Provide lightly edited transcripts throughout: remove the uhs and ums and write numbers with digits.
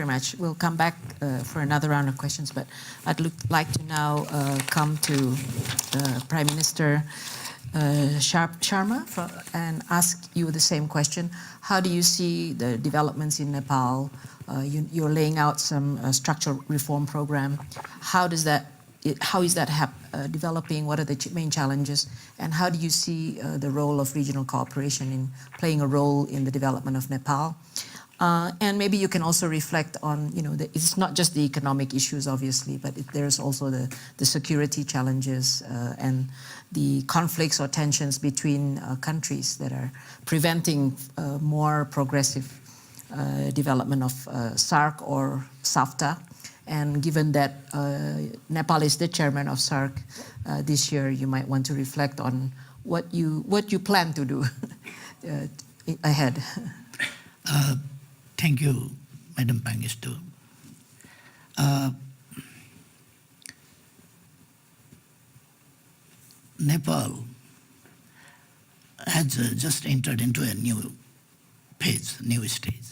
very much. We'll come back for another round of questions, but I'd like to now come to Prime Minister Sharma and ask you the same question. How do you see the developments in Nepal? You're laying out some structural reform program. How is that developing? What are the main challenges? And how do you see the role of regional cooperation in playing a role in the development of Nepal? And maybe you can also reflect on, it's not just the economic issues, obviously, but there's also the security challenges and the conflicts or tensions between countries that are preventing more progressive development of SAARC or SAFTA. And given that Nepal is the chairman of SAARC this year, you might want to reflect on what you plan to do ahead. Thank you, Madam Pangistu. Nepal has just entered into a new phase, new stage.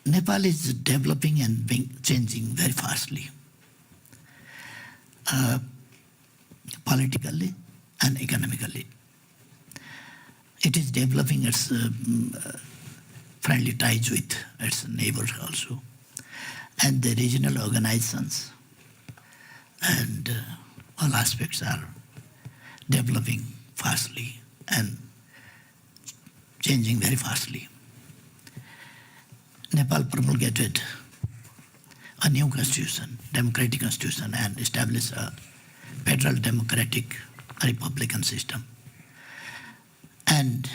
Nepal is developing and changing very fastly, politically and economically. It is developing its friendly ties with its neighbors also, and the regional organizations and all aspects are developing fastly and changing very fastly. Nepal promulgated a new constitution, democratic constitution, and established a federal democratic republican system. And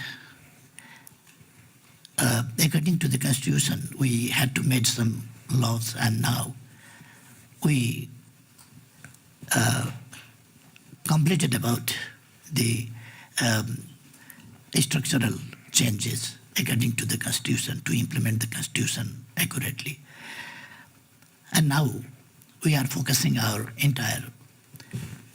according to the constitution, we had to make some laws, and now we completed about the structural changes according to the constitution to implement the constitution accurately. And now we are focusing our entire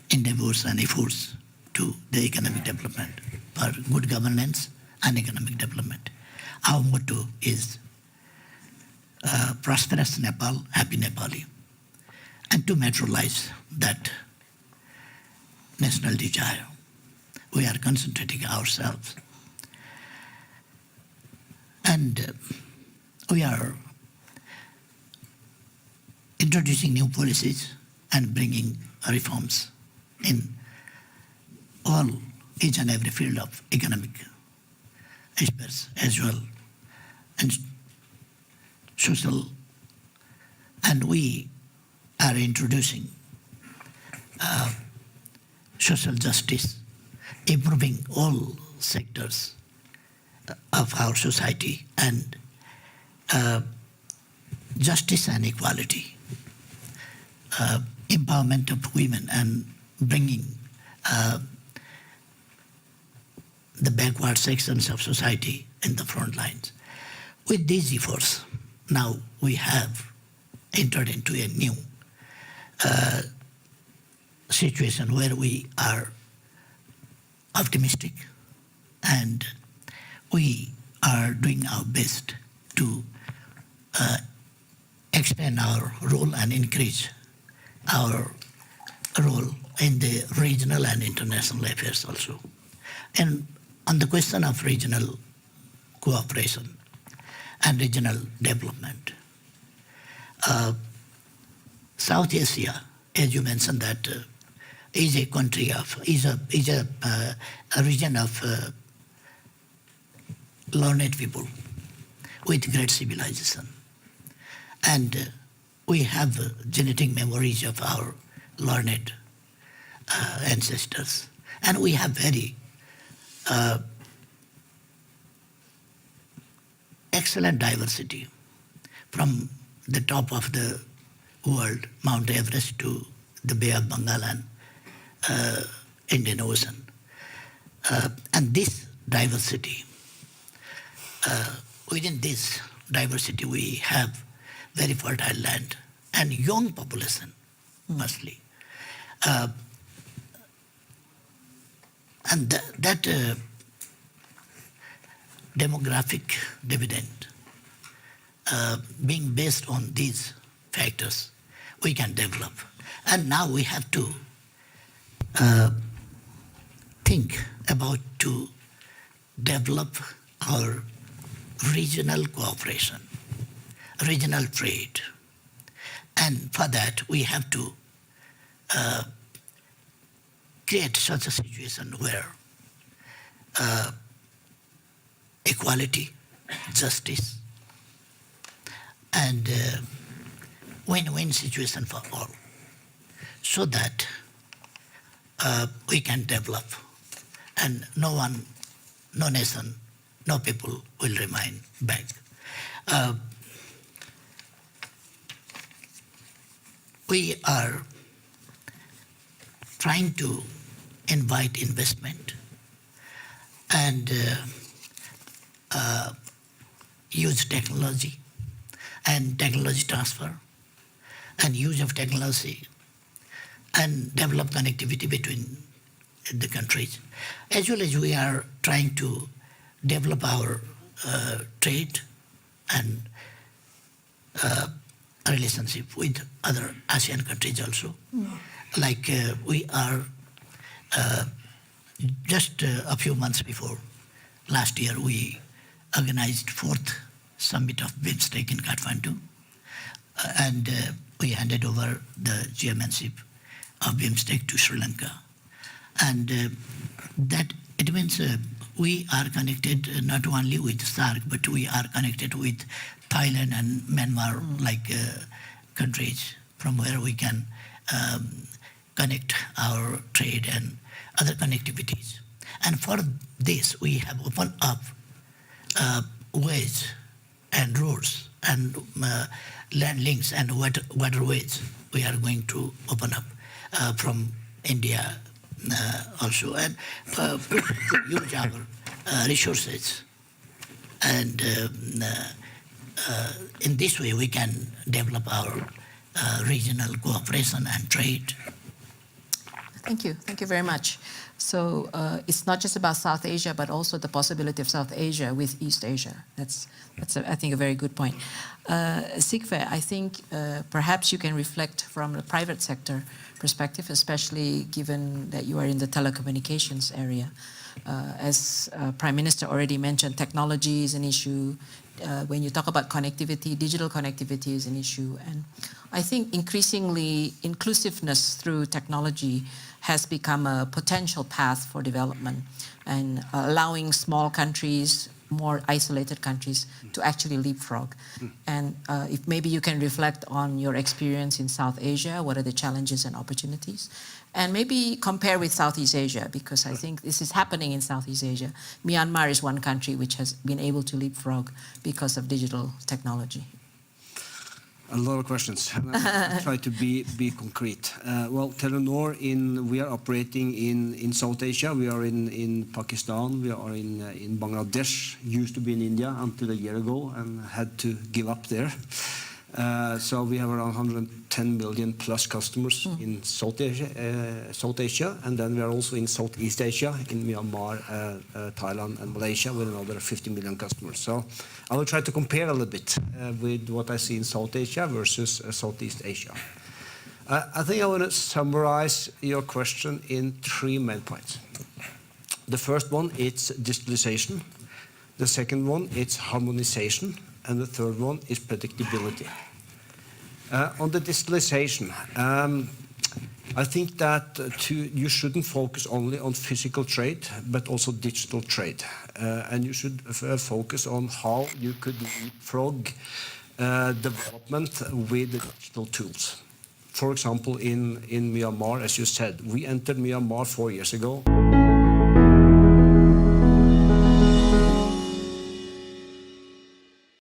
endeavors and efforts to the economic development for good governance and economic development. Our motto is prosperous Nepal, happy Nepali. And to materialize that national desire, we are concentrating ourselves. And we are introducing new policies and bringing reforms in each and every field of economic aspects as well, and social. And we are introducing social justice, improving all sectors of our society, and justice and equality, empowerment of women, and bringing the backward sections of society in the front lines. With these efforts, now we have entered into a new situation where we are optimistic, and we are doing our best to expand our role and increase our role in the regional and international affairs also. And on the question of regional cooperation and regional development, South Asia, as you mentioned, that is a country of, is a region of learned people with great civilization. And we have genetic memories of our learned ancestors. And we have very excellent diversity, from the top of the world, Mount Everest, to the Bay of Bengal and Indian Ocean. And this diversity, within this diversity, we have very fertile land and young population, mostly. And that demographic dividend being based on these factors, we can develop. And now we have to think about to develop our regional cooperation, regional trade. And for that, we have to create such a situation where equality, justice, and win-win situation for all, so that we can develop, and no one, no nation, no people will remain back. We are trying to invite investment and use technology and technology transfer and use of technology and develop connectivity between the countries. As well as we are trying to develop our trade and relationship with other ASEAN countries also. Like we are just a few months before last year, we organized 4th summit of BIMSTEC in Kathmandu, and we handed over the chairmanship of BIMSTEC to Sri Lanka. And that it means we are connected not only with SAARC, but we are connected with Thailand and Myanmar, like countries from where we can connect our trade and other connectivities. And for this, we have opened up ways and roads and land links and waterways we are going to open up from India also, and use our resources. And in this way, we can develop our regional cooperation and trade. Thank you. Thank you very much. So it's not just about South Asia, but also the possibility of South Asia with East Asia. That's I think, a very good point. Sigve, I think perhaps you can reflect from the private sector perspective, especially given that you are in the telecommunications area. As Prime Minister already mentioned, technology is an issue. When you talk about connectivity, digital connectivity is an issue. And I think increasingly inclusiveness through technology has become a potential path for development, and allowing small countries, more isolated countries, to actually leapfrog. And if maybe you can reflect on your experience in South Asia, what are the challenges and opportunities? And maybe compare with Southeast Asia, because I think this is happening in Southeast Asia. Myanmar is one country which has been able to leapfrog because of digital technology. A lot of questions. I'll try to be concrete. Well, Telenor, we are operating in South Asia. We are in Pakistan. We are in Bangladesh. Used to be in India until a year ago and had to give up there. So we have around 110 million plus customers in South Asia, and then we are also in Southeast Asia, in Myanmar, Thailand, and Malaysia, with another 50 million customers. So I will try to compare a little bit with what I see in South Asia versus Southeast Asia. I think I want to summarize your question in 3 main points. The first one, it's digitalization. The second one, it's harmonization. And the third one is predictability. On the digitalization, I think that you shouldn't focus only on physical trade, but also digital trade. And you should focus on how you could leapfrog development with the digital tools. For example, in Myanmar, as you said, we entered Myanmar 4 years ago.